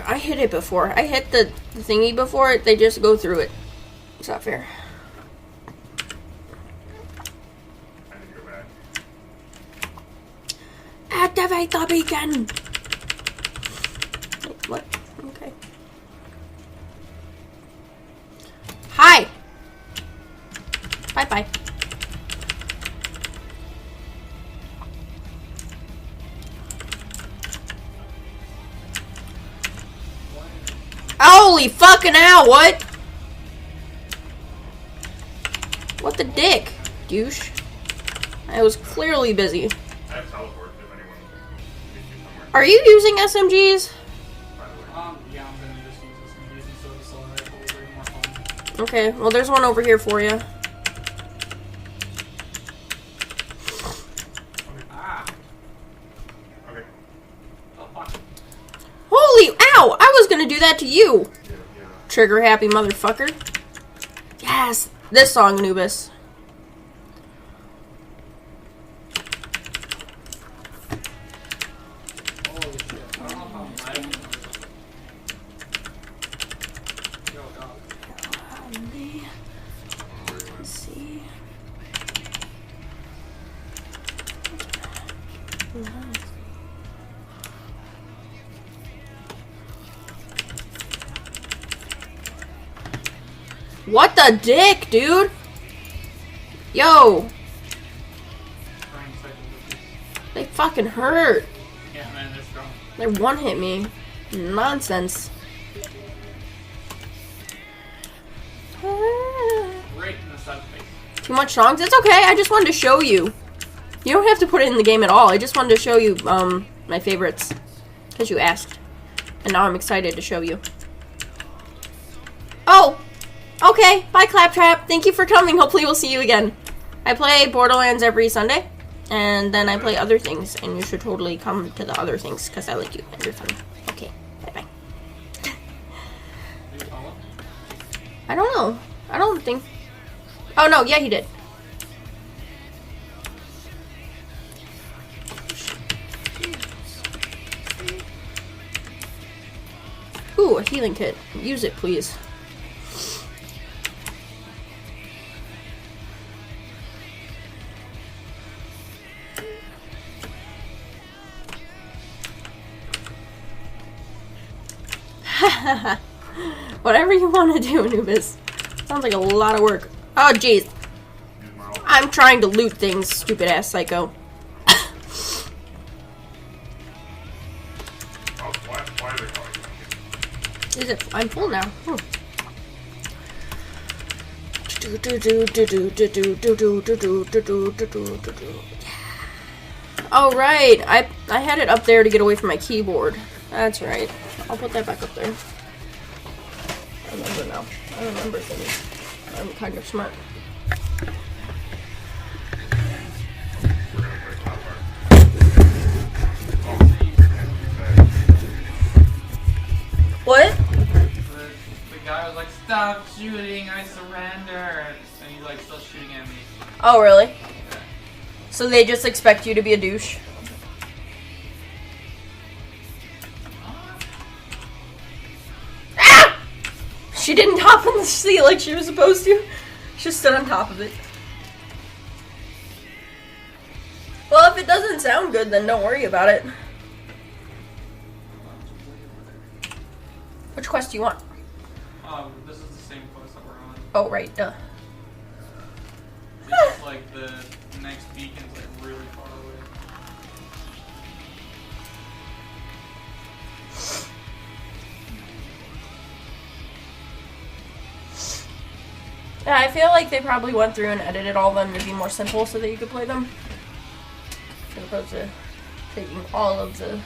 I hit it before. I hit the thingy before. They just go through it. It's not fair. Activate the beacon! Wait, what? Okay. Hi! Bye-bye. Holy fucking hell, what? What the dick, douche? I was clearly busy. Are you using SMGs? Yeah, I'm gonna just use SMGs instead of assault rifle. It's way more fun. Okay, well there's one over here for you. Ah. Okay. Oh, fuck. Holy ow! I was gonna do that to you! Trigger happy motherfucker. Yes! This song, Anubis. Holy shit. I don't know how I'm lagging. Yo, dog. Let's see. What the dick, dude? Yo, they fucking hurt. Yeah, man, they're strong. They one hit me. Nonsense. Right in the side face. Too much songs? It's okay. I just wanted to show you. You don't have to put it in the game at all. I just wanted to show you my favorites because you asked, and now I'm excited to show you. Oh, okay. Bye, Claptrap. Thank you for coming. Hopefully, we'll see you again. I play Borderlands every Sunday, and then I play other things, and you should totally come to the other things because I like you and you're funny. Okay, bye bye. Did you follow? I don't know. I don't think. Oh no, yeah, he did. Ooh, a healing kit. Use it, please. Whatever you want to do, Anubis. Sounds like a lot of work. Oh, jeez. I'm trying to loot things, stupid ass psycho. Is it? I'm full now. Oh right, I had it up there to get away from my keyboard. That's right. I'll put that back up there. I remember now. I remember things. I'm kind of smart. What? The guy was like, "Stop shooting, I surrender," and he's like still shooting at me. Oh really? So they just expect you to be a douche? Ah! She didn't hop on the seat like she was supposed to. She just stood on top of it. Well, if it doesn't sound good, then don't worry about it. Which quest do you want? This is the same quest that we're on. Oh, right, duh. It's just like the next beacon's like really far away. Yeah, I feel like they probably went through and edited all of them to be more simple so that you could play them. As opposed to taking all of the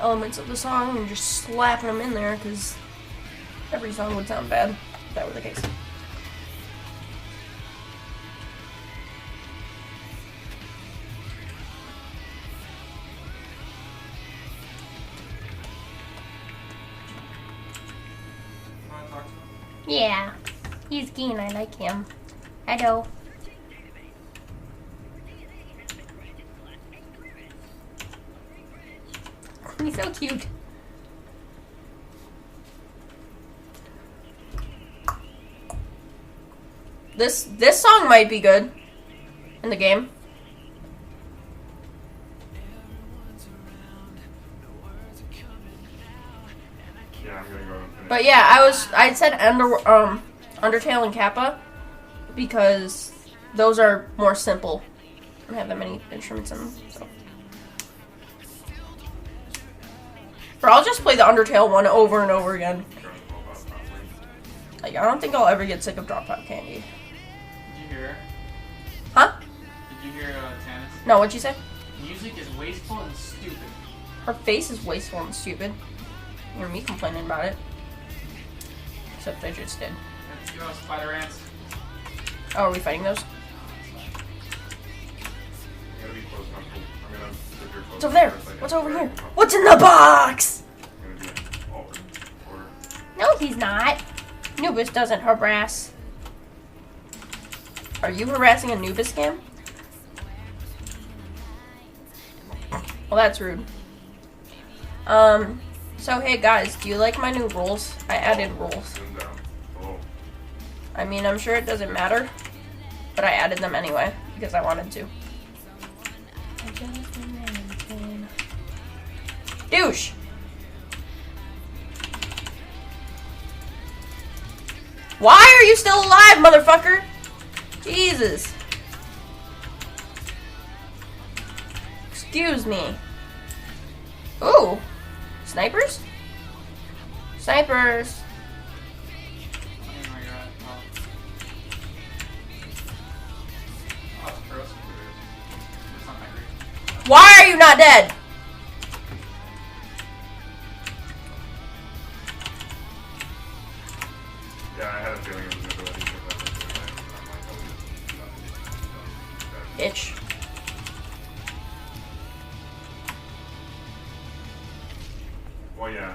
elements of the song and just slapping them in there, because every song would sound bad if that were the case. You wanna talk to him? Yeah, he's keen. I like him. Hello. He's so cute. This song might be good in the game. Yeah, I'm gonna go and finish. But yeah, I said Undertale and Kappa because those are more simple. Don't have that many instruments in them. So. Or I'll just play the Undertale one over and over again. Like, I don't think I'll ever get sick of Drop Top Candy. Did you hear her? Huh? Did you hear Tannis? No, what'd you say? Music is wasteful and stupid. Her face is wasteful and stupid. You're me complaining about it. Except I just did. Let's go, spider ants. Oh, are we fighting those? I'm gonna be close enough. I'm gonna sit here close What's over there? for a second. What's over here? What's in the box? I'm gonna be in all order. No, he's not. Nubis doesn't harass. Are you harassing a Nubis scam? Well, that's rude. So hey guys, do you like my new rules? I added rules. Sit down. Oh. I mean, I'm sure it doesn't matter, but I added them anyway because I wanted to. Douche! Why are you still alive, motherfucker? Jesus. Excuse me. Ooh. Snipers? Snipers. I don't know where you're at. Oh, that's gross. It's not that great. Why are you not dead? Yeah, I had a feeling it was gonna go like that. I'm like, oh, Bitch. well, yeah.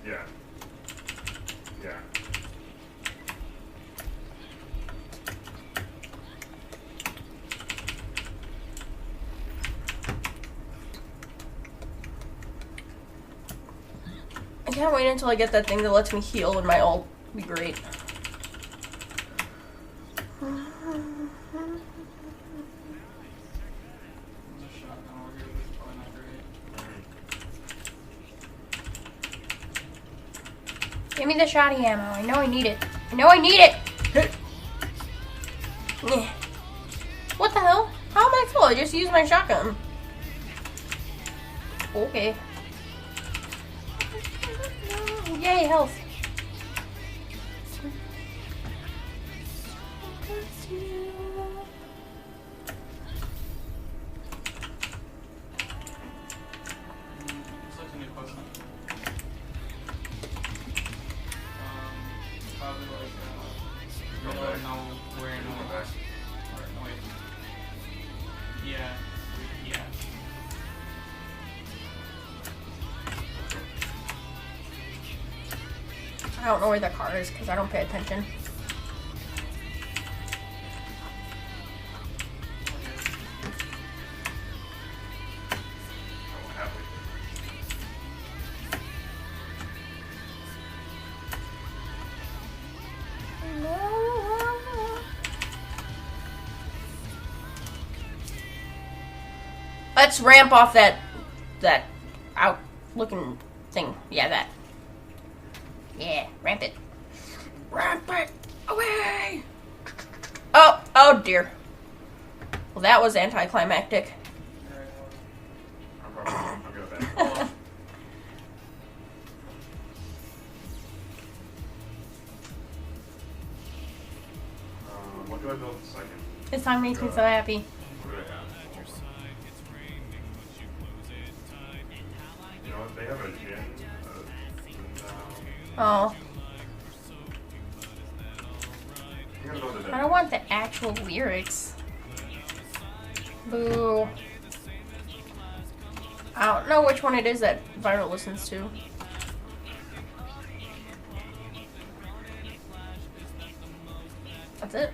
Yeah. Yeah. I can't wait until I get that thing that lets me heal and my ult will be great. There's a shotgun over here, but it's probably not great. Give me the shoddy ammo. I know I need it. I know I need it! Yeah. What the hell? How am I full? I just used my shotgun. Okay. Yay, health. It's like a new potion. Probably like, Go middle back. of nowhere, Go no. back. Or, no, wait. Yeah. Yeah. I don't know where the car is because I don't pay attention. Oh, halfway. Let's ramp off that out looking thing. Yeah, that. Yeah, ramp it. Ramp it away. Oh dear. Well, that was anticlimactic. I'm gonna go back. What do I build second? This song makes me so happy. What do I have? You know what? They have a gin. Oh, I'm gonna build it I don't want the actual lyrics. Boo. I don't know which one it is that Viral listens to. That's it.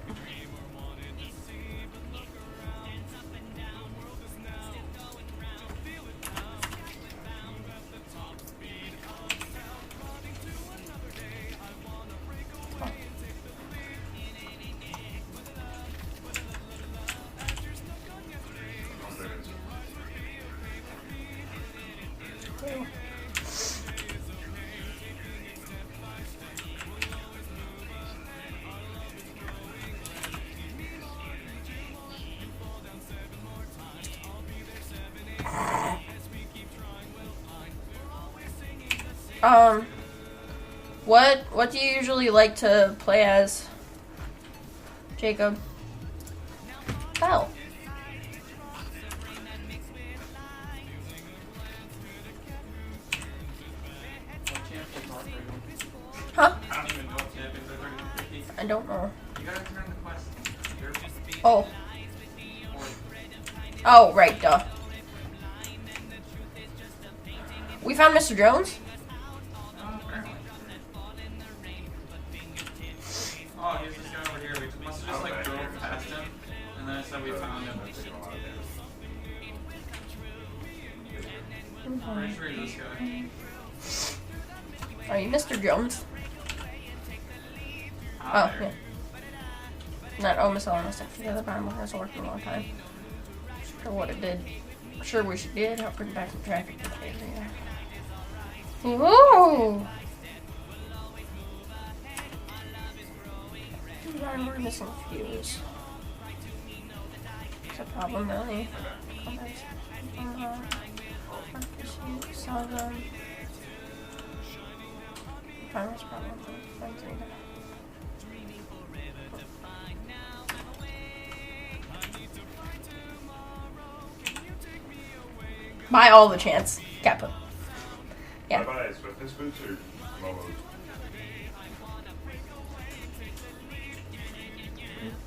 What do you usually like to play as, Jacob? Oh. What champions are there? Huh? I don't even know what champions are 30 50. I don't know. You gotta turn the quest. They're Oh. or Oh, right, duh. We found Mr. Jones? apparently. Oh, he's this guy over here. We must have just like drove past him, and then I said we found him. I'm pretty sure he's this guy. Are you Mr. Jones? Ah, Oh, there. yeah. Not, oh, Miss Ellen, I stuck together by my has worked a long time. Sure what it did. Sure wish it did. Help bring back some traffic to the area. Woo! We're missing fuse. It's a problem, really. Solve them. Farmer's problem. Buy all the chance. Kappa. Yeah. Bye bye, swiftness boots or momos?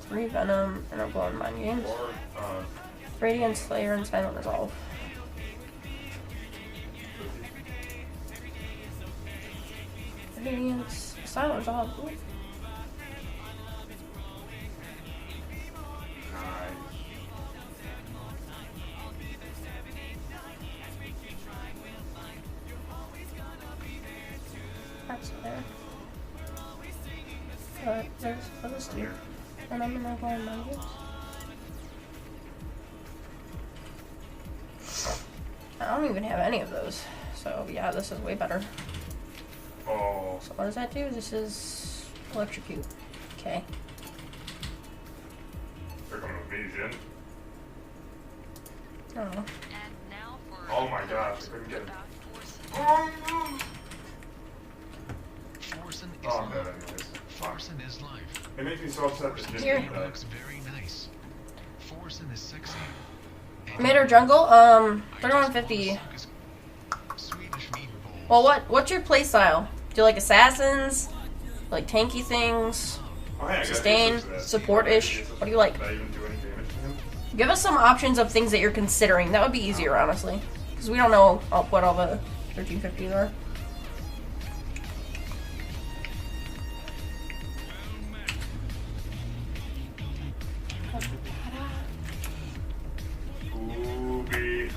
3 Venom and a Blown Mind Games. Or, Radiant Slayer and Silent Resolve. Radiant Silent Resolve. Ooh. nice. That's there. But there's those two. Here. And I'm gonna go on my games. I don't even have any of those. So yeah, this is way better. Oh, So what does that do? This is electrocute. Okay. they're coming with me, Jin. Oh. And now for Oh my gosh, I couldn't get him. about Forsen. Forsen is Oh, I'm dead life. anyways. Forsen is life. It makes me so upset that Jin Here. didn't die. Looks very nice. Forsen is sexy. Mid or jungle? 3150. Swedish meatballs. Well, what's your playstyle? Do you like assassins? Like tanky things? Oh, hey, I got Sustain? used to that. Support-ish? What do you like? Did I even do any damage to him? Give us some options of things that you're considering. That would be easier, honestly. Because we don't know what all the 1350s are. Ooh, B.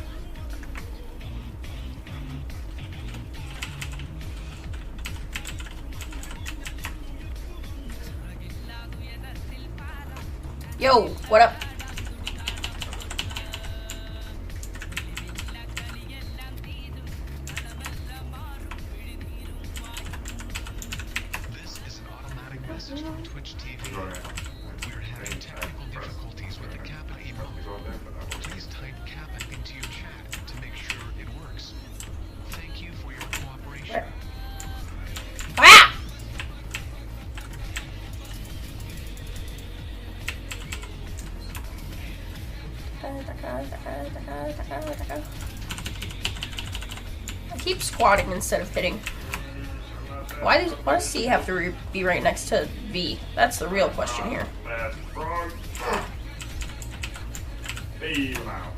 Yo, what up? This is an automatic message from Twitch TV. Go ahead. We're having technical difficulties with the Kappa He's emote. on there, but I won't. Please type Kappa into your chat to make sure it works. Thank you for your cooperation. Where? Ah! I keep squatting instead of hitting. Why does C have to be right next to V? That's the real question here. That's wrong. Hey, now.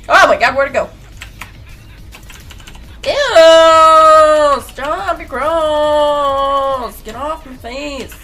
Oh my god, where'd it go? Ew! Stop, you're gross! Get off my face!